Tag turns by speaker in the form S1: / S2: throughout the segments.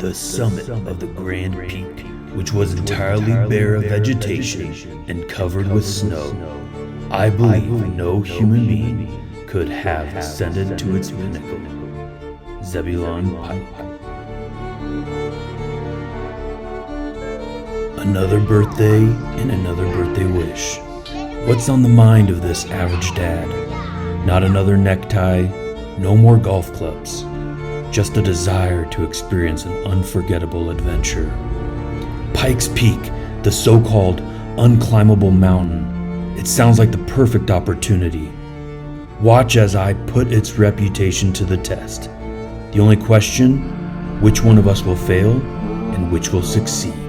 S1: the summit of the Grand Peak, which was entirely bare of vegetation and covered with snow. I believe no human being could have ascended to its pinnacle. Zebulon Pike. Another birthday and another birthday wish. What's on the mind of this average dad? Not another necktie, no more golf clubs. Just a desire to experience an unforgettable adventure. Pikes Peak, the so-called Unclimbable Mountain. It sounds like the perfect opportunity. Watch as I put its reputation to the test. The only question, which one of us will fail and which will succeed?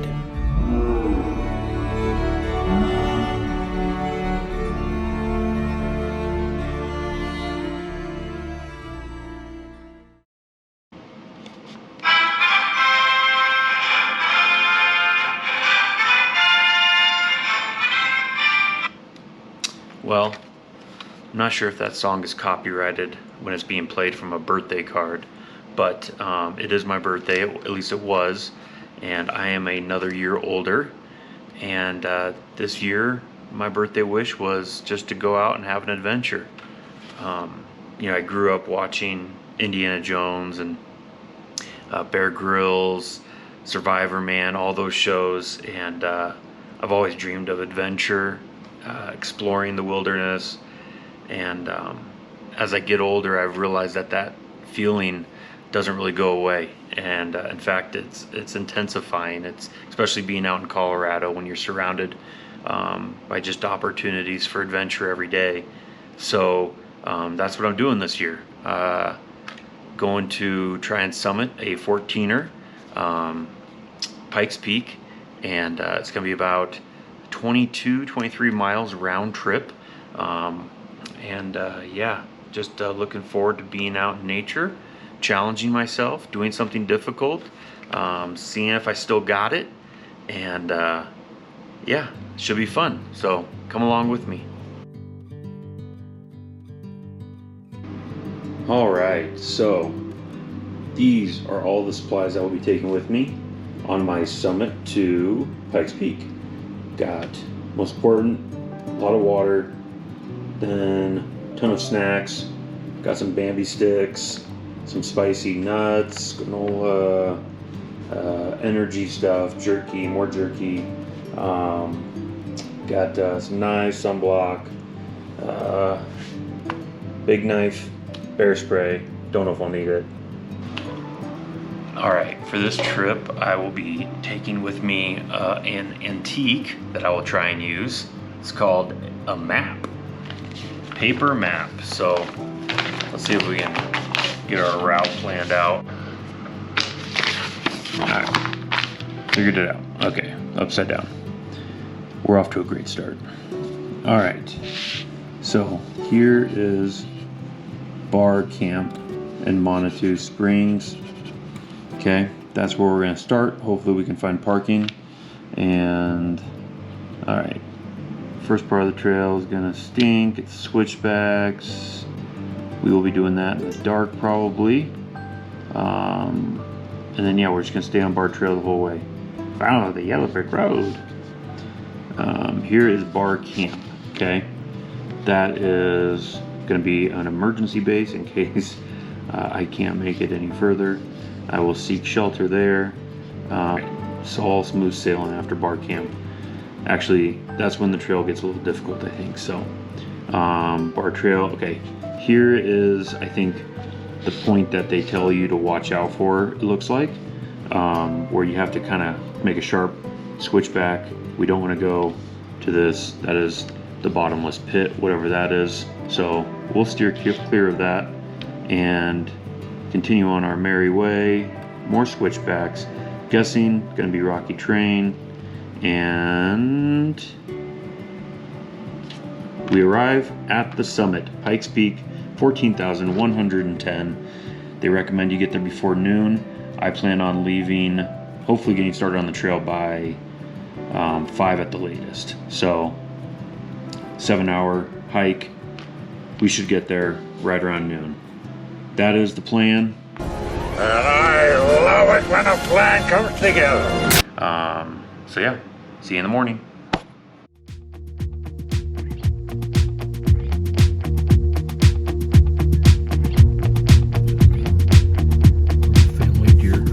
S2: Well, I'm not sure if that song is copyrighted when it's being played from a birthday card, but it is my birthday, at least it was, and I am another year older. And this year, my birthday wish was just to go out and have an adventure. I grew up watching Indiana Jones and Bear Grylls, Survivor Man, all those shows, and I've always dreamed of adventure. Exploring the wilderness, and as I get older, I've realized that feeling doesn't really go away, and in fact it's intensifying. It's especially being out in Colorado when you're surrounded by just opportunities for adventure every day. So that's what I'm doing this year, going to try and summit a 14er, Pikes Peak, and it's gonna be about 23 miles round trip, just looking forward to being out in nature, challenging myself, doing something difficult, seeing if I still got it, and it should be fun. So come along with me. Alright, so these are all the supplies I will be taking with me on my summit to Pikes Peak. Got, most important, a lot of water, then a ton of snacks, got some Bambi sticks, some spicy nuts, granola, energy stuff, jerky, more jerky, got some knives, sunblock, big knife, bear spray, don't know if I'll need it. Alright, for this trip I will be taking with me an antique that I will try and use. It's called a map, paper map. So let's see if we can get our route planned out. Alright, figured it out. Okay, upside down. We're off to a great start. Alright, so here is Bar Camp in Manitou Springs. Okay, that's where we're going to start. Hopefully we can find parking. And alright, first part of the trail is going to stink. It's switchbacks. We will be doing that in the dark probably. And then we're just going to stay on Bar Trail the whole way. Follow the yellow brick road. Here is Bar Camp. Okay, that is going to be an emergency base in case I can't make it any further. I will seek shelter there. It's all smooth sailing after Bar Camp. Actually, that's when the trail gets a little difficult, I think. So, Bar Trail, okay. Here is, I think, the point that they tell you to watch out for, it looks like, where you have to kind of make a sharp switchback. We don't want to go to this. That is the bottomless pit, whatever that is. So we'll steer clear of that and continue on our merry way. More switchbacks. Guessing going to be rocky terrain, and we arrive at the summit, Pikes Peak, 14,110. They recommend you get there before noon. I plan on leaving, hopefully getting started on the trail by 5 at the latest. So 7-hour hike. We should get there right around noon. That is the plan.
S3: And I love it when a plan comes together.
S2: So yeah, see you in the morning.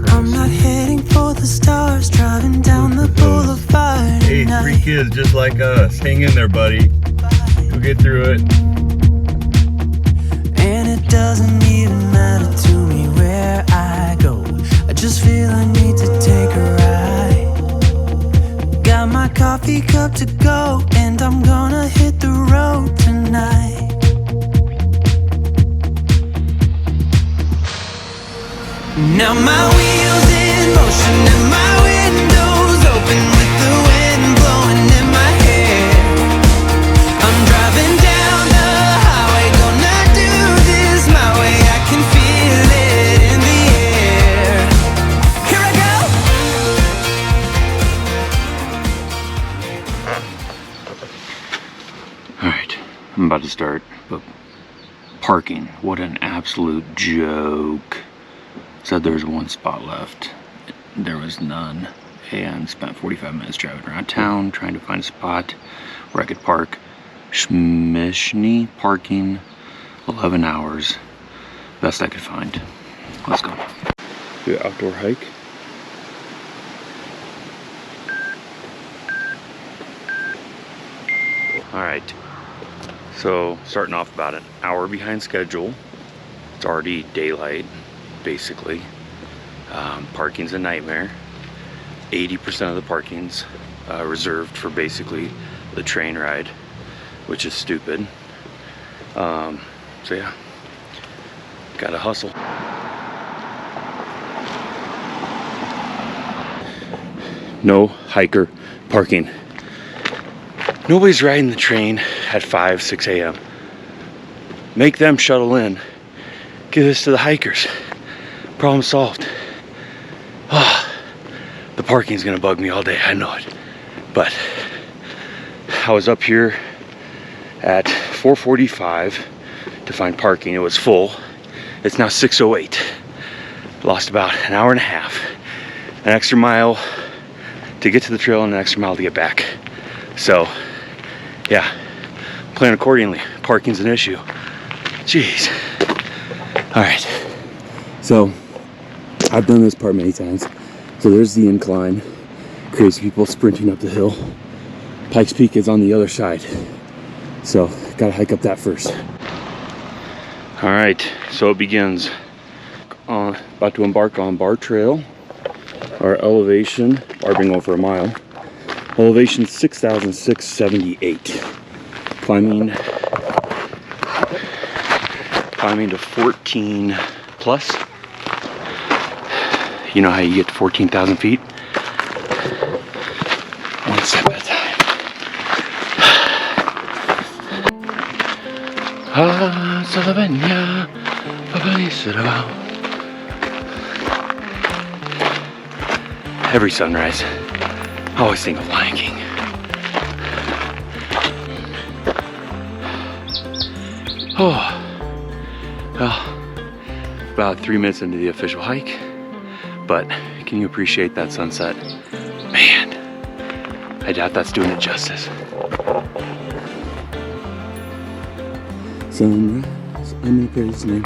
S4: I'm not heading for the stars, driving down the boulevard.
S5: Hey, 3 kids just like us. Hang in there, buddy. We'll get through it.
S4: And it doesn't even matter to me where I go. I just feel I need to take a ride. Got my coffee cup to go, and I'm gonna hit the road tonight. Now my wheels in motion and my windows open with the wind blowing in my hair. I'm driving down the highway, gonna do this my way. I can feel it in the air. Here I
S2: All right, I'm about to start, but parking, what an absolute joke. Said there's one spot left. There was none. And spent 45 minutes driving around town trying to find a spot where I could park. Schmishny parking, 11 hours. Best I could find. Let's go. Do an outdoor hike. Alright. So starting off about an hour behind schedule. It's already daylight. Basically, parking's a nightmare. 80% of the parking's reserved for basically the train ride, which is stupid. So yeah, gotta hustle. No hiker parking. Nobody's riding the train at 5, 6 a.m. Make them shuttle in. Give this to the hikers. Problem solved. Oh, the parking's gonna bug me all day, I know it. But I was up here at 4:45 to find parking. It was full. It's now 6:08. Lost about an hour and a half. An extra mile to get to the trail and an extra mile to get back. So, yeah, plan accordingly. Parking's an issue. Jeez. All right. So, I've done this part many times. So there's the incline. Crazy people sprinting up the hill. Pikes Peak is on the other side. So, gotta hike up that first. All right, so it begins. About to embark on Bar Trail. Our elevation, I've been going for a mile. Elevation 6,678. Climbing to 14 plus. You know how you get to 14,000 feet? One step at a time. Every sunrise, I always think of Lion King. Oh, well, about 3 minutes into the official hike. But can you appreciate that sunset? Man, I doubt that's doing it justice. Sunrise, I'm gonna praise his name.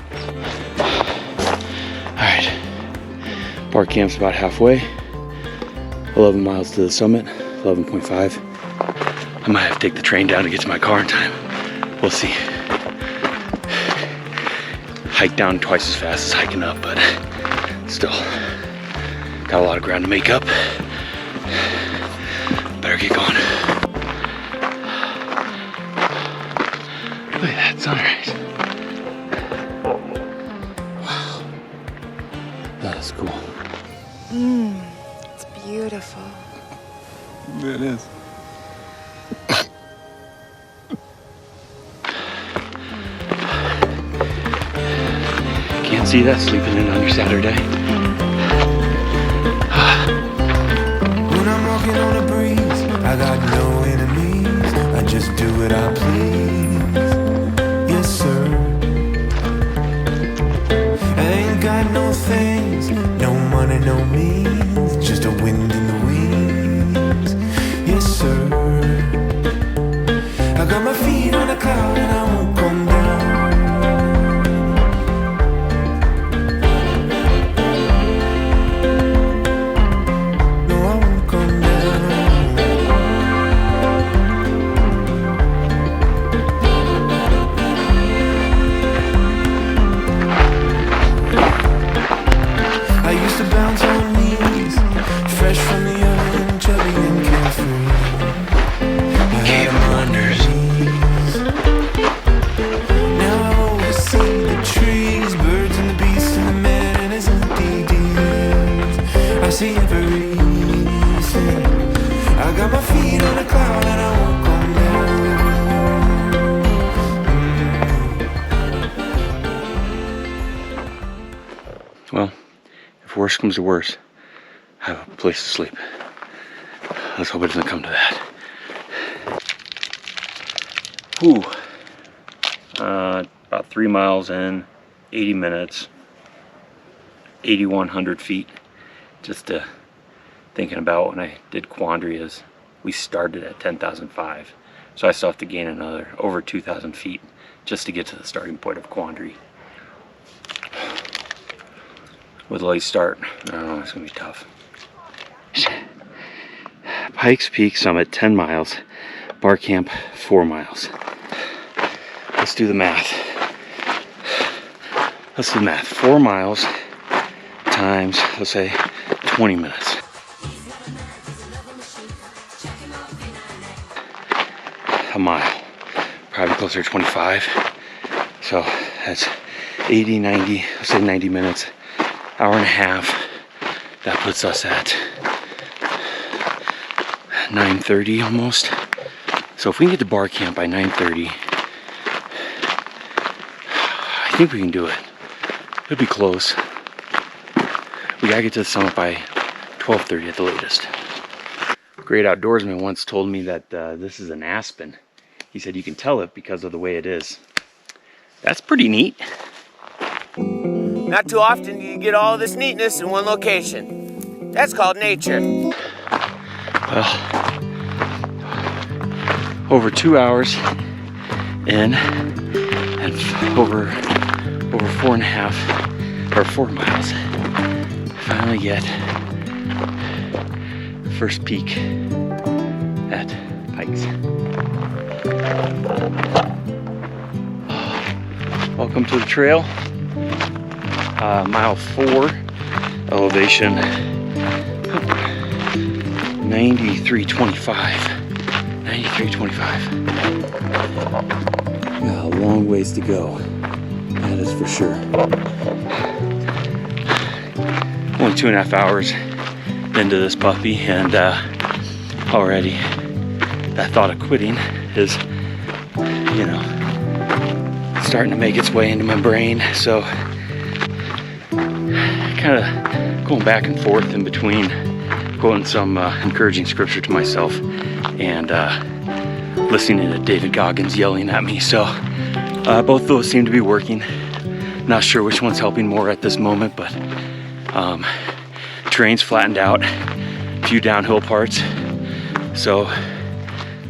S2: Alright, bar camp's about halfway. 11 miles to the summit, 11.5. I might have to take the train down to get to my car in time. We'll see. Hike down twice as fast as hiking up, but still. Got a lot of ground to make up. Better get going. Look at that sunrise. Wow. That is cool.
S6: It's beautiful.
S5: It is.
S2: Can't see that sleeping in on your Saturday.
S4: When I'm walking on a breeze, I got no enemies. I just do what I please. Yes, sir. I ain't got no things, no money. money no means, just a wind in the wings. Yes, sir. I got my feet on a cloud and I won't come down. No, I won't come down. I used to bounce on knees, fresh from the oven, chubby and carefree. Cave wonders. Now I oversee the trees, birds and the beasts and the man and his empty deeds. I see everything. I got my feet on a cloud and I won't come down.
S2: Well, if worse comes to worse, I have a place to sleep. Let's hope it doesn't come to that. Whew. About 3 miles in, 80 minutes, 8,100 feet. Just thinking about when I did Quandary is we started at 10,005. So I still have to gain another over 2,000 feet just to get to the starting point of Quandary. With a late start, I don't know, it's gonna be tough. Pikes Peak summit 10 miles, bar camp 4 miles. Let's do the math. 4 miles times, let's say, 20 minutes. A mile, probably closer to 25. So that's 80, 90, let's say 90 minutes, hour and a half. That puts us at 9:30 almost. So if we can get to bar camp by 9:30, I think we can do it. It'll be close. We gotta get to the summit by 12:30 at the latest. A great outdoorsman once told me that this is an aspen. He said you can tell it because of the way it is. That's pretty neat.
S6: Not too often do you get all of this neatness in one location. That's called nature.
S2: Well, over 2 hours in and over 4.5 or 4 miles. Finally get first peak at Pikes. Welcome to the trail. Mile 4, elevation 93.25. 93.25. Got a long ways to go. That is for sure. Only 2.5 hours into this puppy, and already that thought of quitting is, you know, starting to make its way into my brain. So kind of going back and forth in between quoting some encouraging scripture to myself and listening to David Goggins yelling at me. So both those seem to be working. Not sure which one's helping more at this moment, but terrain's flattened out, a few downhill parts, so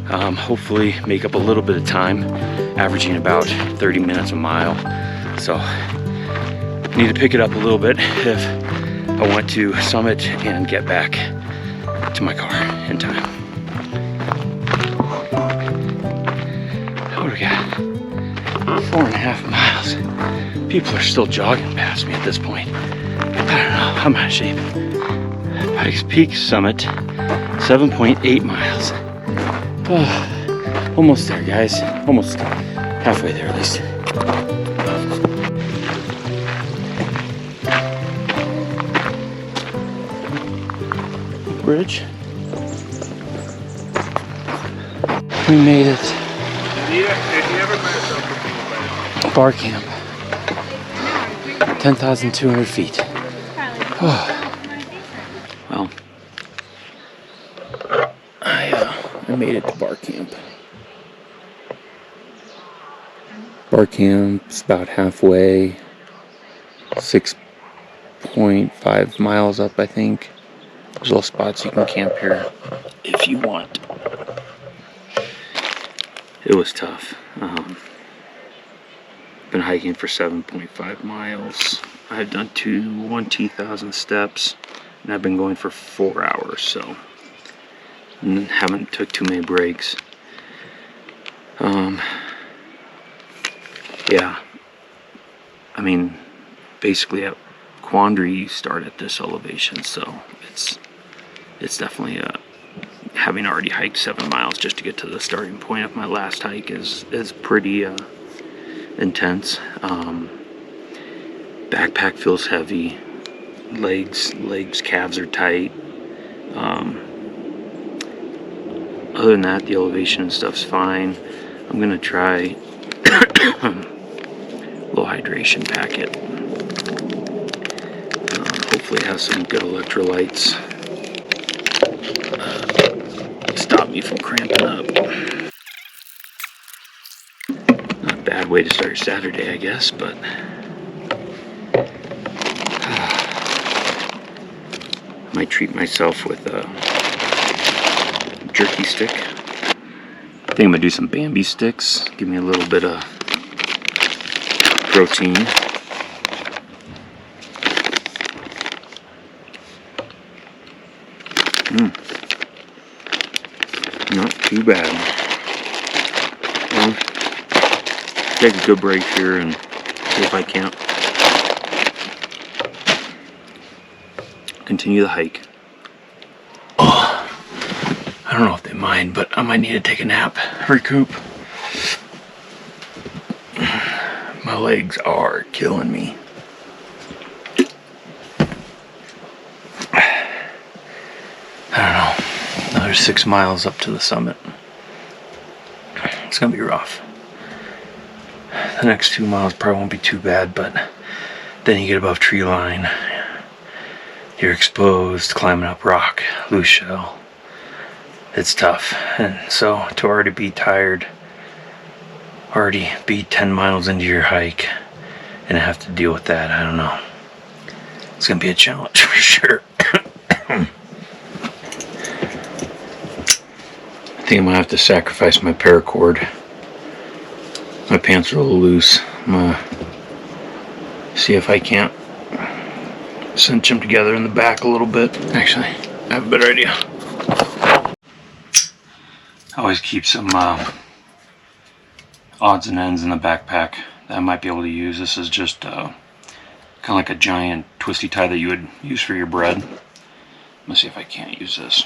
S2: hopefully make up a little bit of time, averaging about 30 minutes a mile. So need to pick it up a little bit if I want to summit and get back to my car in time. What do we got? 4.5 miles. People are still jogging past me at this point. I don't know, I'm out of shape. Pikes Peak summit, 7.8 miles. Oh, almost there, guys. Almost halfway there, at least. Bridge. We made it. Bar camp. 10,200 feet. Oh. Well, I made it to bar camp. Bar camp's about halfway, 6 1.5 miles up, I think. There's little spots you can camp here if you want. It was tough. Been hiking for 7.5 miles. I've done 20,000 steps, and I've been going for 4 hours, so haven't took too many breaks. Yeah, I mean, basically at Quandary you start at this elevation, so it's definitely having already hiked 7 miles just to get to the starting point of my last hike is pretty intense. Backpack feels heavy, legs, calves are tight. Other than that, the elevation and stuff's fine. I'm gonna try low hydration packet. Hopefully it has some good electrolytes. Stop me from cramping up. Not a bad way to start Saturday, I guess, but I might treat myself with a jerky stick. I think I'm gonna do some Bambi sticks. Give me a little bit of protein. Not too bad. Well, take a good break here and see if I can't continue the hike. Oh, I don't know if they mind, but I might need to take a nap, recoup. My legs are killing me. I don't know. Another 6 miles up to the summit. It's gonna be rough. The next 2 miles probably won't be too bad, but then you get above tree line. You're exposed, climbing up rock, loose shell. It's tough. And so to already be tired, already be 10 miles into your hike, and have to deal with that, I don't know. It's gonna be a challenge for sure. I think I might have to sacrifice my paracord. My pants are a little loose. I'm gonna see if I can't cinch them together in the back a little bit. Actually, I have a better idea. I always keep some odds and ends in the backpack that I might be able to use. This is just kind of like a giant twisty tie that you would use for your bread. Let's see if I can't use this.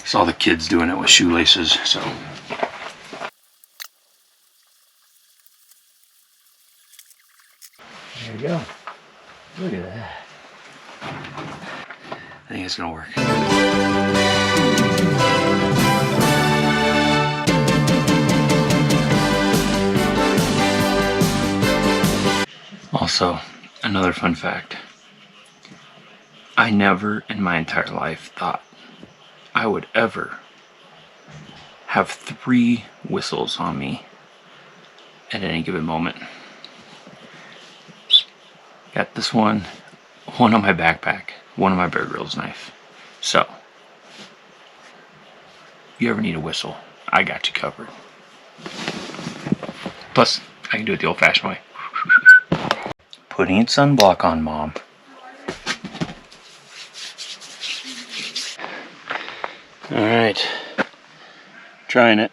S2: Saw the kids doing it with shoelaces, so. There you go. Look at that. I think it's gonna work. Also, another fun fact. I never in my entire life thought I would ever have 3 whistles on me at any given moment. Got this one on my backpack, one on my Bear Grylls knife. So, if you ever need a whistle, I got you covered. Plus, I can do it the old-fashioned way. Putting sunblock on, Mom. Alright, trying it.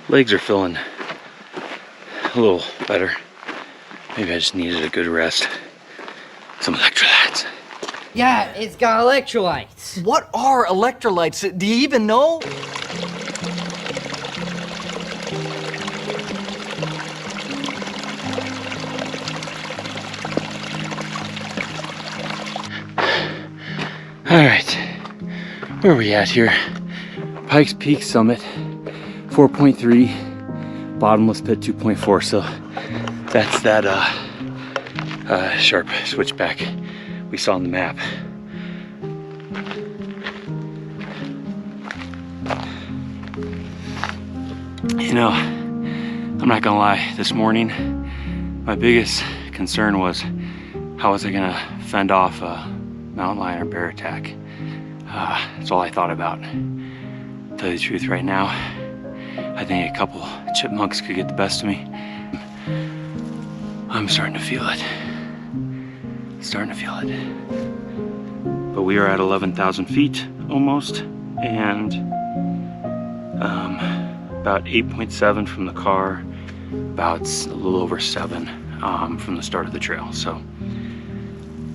S2: Legs are feeling a little better. Maybe I just needed a good rest. Some electrolytes.
S7: Yeah, it's got electrolytes.
S8: What are electrolytes? Do you even know?
S2: Alright, where are we at here? Pikes Peak summit, 4.3, bottomless pit 2.4, so that's that sharp switchback we saw on the map. You know, I'm not gonna lie, this morning, my biggest concern was how was I gonna fend off a mountain lion or bear attack? That's all I thought about. To tell you the truth, right now, I think a couple chipmunks could get the best of me. I'm starting to feel it. But we are at 11,000 feet almost, and about 8.7 from the car, about a little over 7 from the start of the trail. So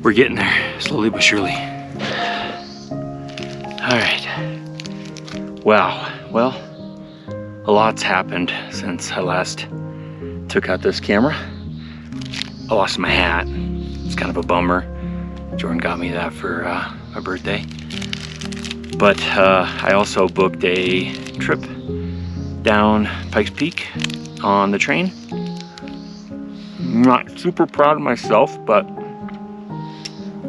S2: we're getting there, slowly but surely. All right. Wow. Well, a lot's happened since I last took out this camera. I lost my hat. It's kind of a bummer. Jordan got me that for my birthday. But I also booked a trip down Pikes Peak on the train. I'm not super proud of myself, but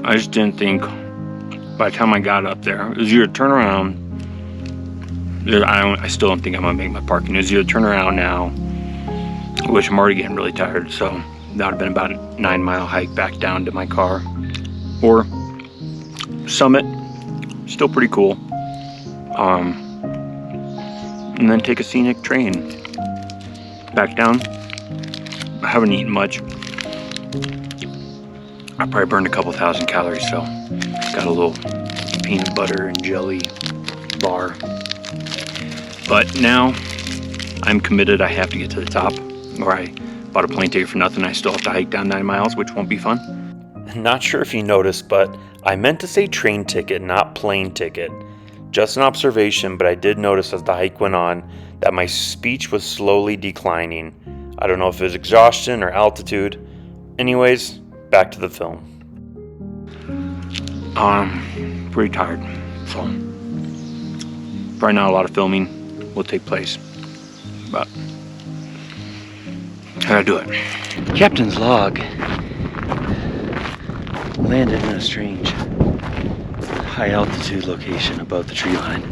S2: I just didn't think by the time I got up there, it was either turn around. I still don't think I'm gonna make my parking. It was either turn around now, which I'm already getting really tired, so that would have been about a 9-mile hike back down to my car, or summit, still pretty cool, and then take a scenic train back down. I haven't eaten much. I probably burned a couple thousand calories, so got a little peanut butter and jelly bar. But now I'm committed. I have to get to the top, or I bought a plane ticket for nothing. I still have to hike down 9 miles, which won't be fun.
S1: Not sure if you noticed, but I meant to say train ticket, not plane ticket. Just an observation, but I did notice as the hike went on that my speech was slowly declining. I don't know if it was exhaustion or altitude. Anyways, back to the film.
S2: Pretty tired, so probably not a lot of filming will take place, but I gotta do it. Captain's log. Landed in a strange high altitude location above the tree line.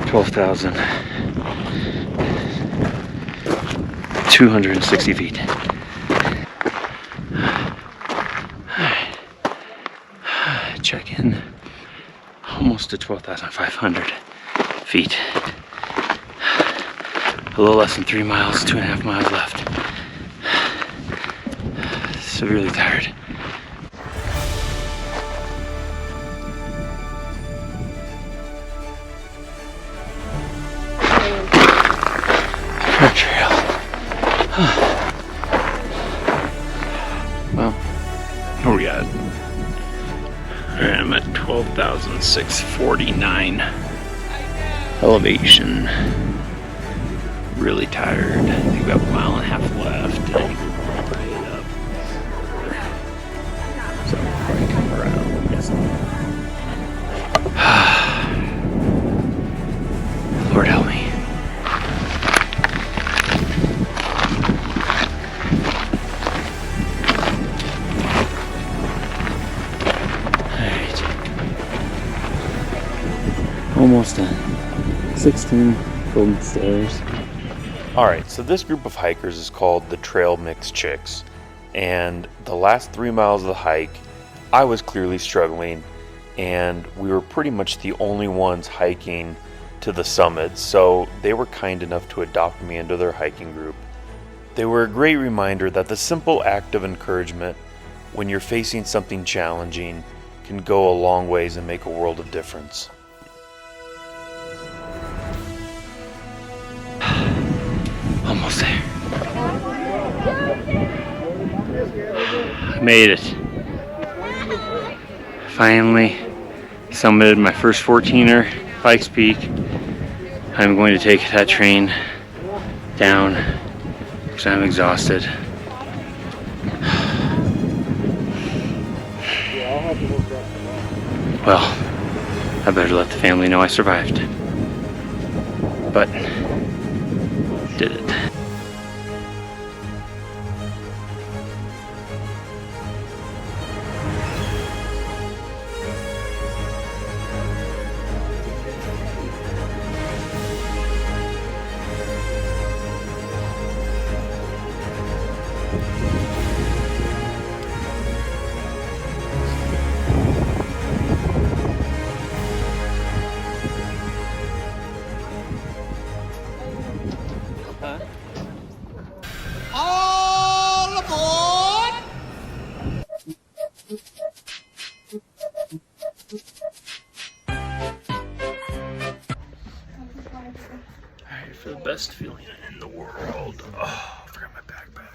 S2: 12,260 feet. Check in. Almost to 12,500 feet. A little less than 3 miles, 2.5 miles left. Severely tired. Quandry Trail. Well, where we at? I'm at 12,649 elevation. Really tired. I think we have a mile and a half left. I think we're going right up. So I'll probably come around, I'm guessing. Lord help me. Alright. Almost done. 16 golden stairs.
S1: Alright, so this group of hikers is called the Trail Mix Chicks, and the last 3 miles of the hike, I was clearly struggling, and we were pretty much the only ones hiking to the summit, so they were kind enough to adopt me into their hiking group. They were a great reminder that the simple act of encouragement when you're facing something challenging can go a long ways and make a world of difference.
S2: Almost there. I made it. Finally summited my first 14er, Pikes Peak. I'm going to take that train down because I'm exhausted. Well, I better let the family know I survived. But did it.
S1: best feeling in the world. Oh, I forgot my backpack.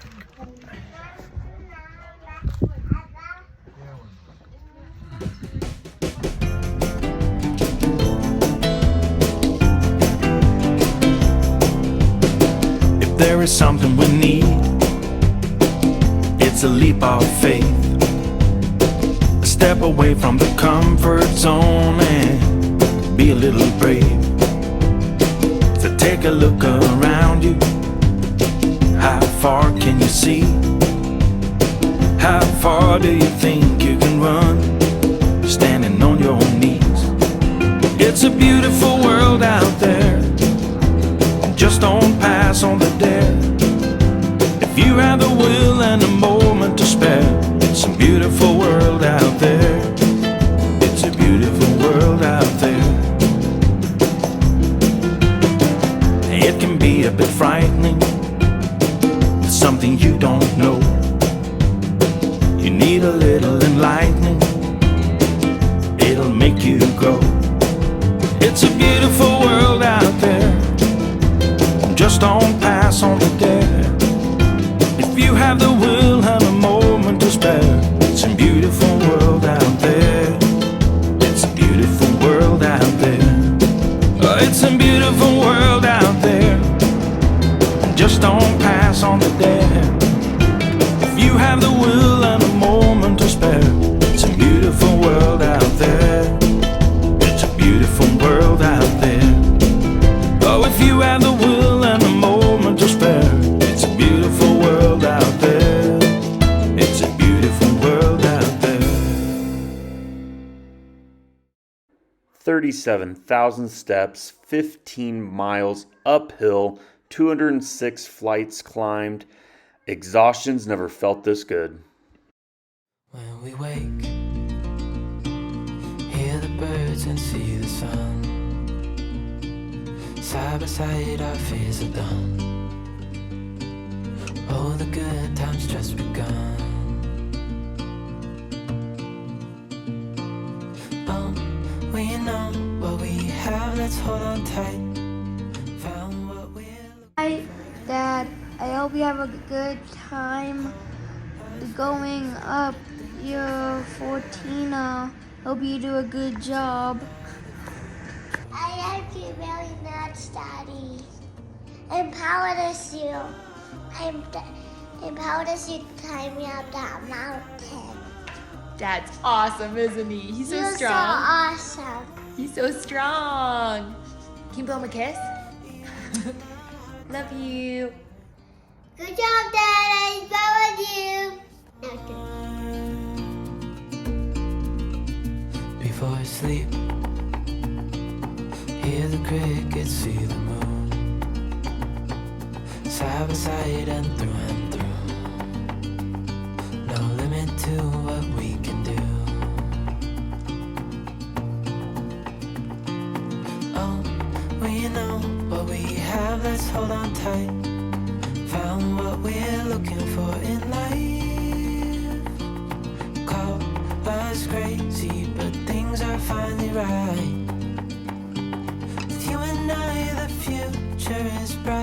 S4: If there is something we need, it's a leap of faith. A step away from the comfort zone and be a little brave. So take a look around you. How far can you see? How far do you think you can run? Standing on your knees. It's a beautiful world out there. Just don't pass on the dare. If you have the will and a moment to spare, it's a beautiful world out there. It's a beautiful world out there. It can be a bit frightening, it's something you don't know. You need a little enlightening, it'll make you grow. It's a beautiful world out there. Just don't pass on the dare. If you have the will and a moment to spare, it's a beautiful world out there. It's a beautiful world out there. Oh, it's a beautiful world out there. Just don't pass on the dare. If you have the will and a moment to spare, it's a beautiful world out there. It's a beautiful world out there. Oh, if you have the will and a moment to spare, it's a beautiful world out there. It's a beautiful world out there.
S2: 37,000 steps, 15 miles uphill, 206 flights climbed. Exhaustion's never felt this good.
S4: When we wake, hear the birds and see the sun. Side by side our fears are done. Oh, the good times just begun. Oh, we know what we have, let's hold on tight. Found what we're looking.
S9: Hi, Dad. I hope you have a good time going up your 14. Hope you do a good job.
S10: I hope you really nuts, Daddy. I'm proud of you. I'm proud of you to climb me up that mountain.
S11: Dad's awesome, isn't he? He's so
S10: You're
S11: strong.
S10: so awesome.
S11: He's so strong. Can you blow him a kiss? Love you.
S10: Good job, Dad. I'm proud of you.
S4: Before sleep, hear the crickets, see the moon. Side by side and through. No limit to what we can do. Oh, we know what we have, let's hold on tight. Found what we're looking for in life. Call us crazy, but things are finally right. With you and I, the future is bright.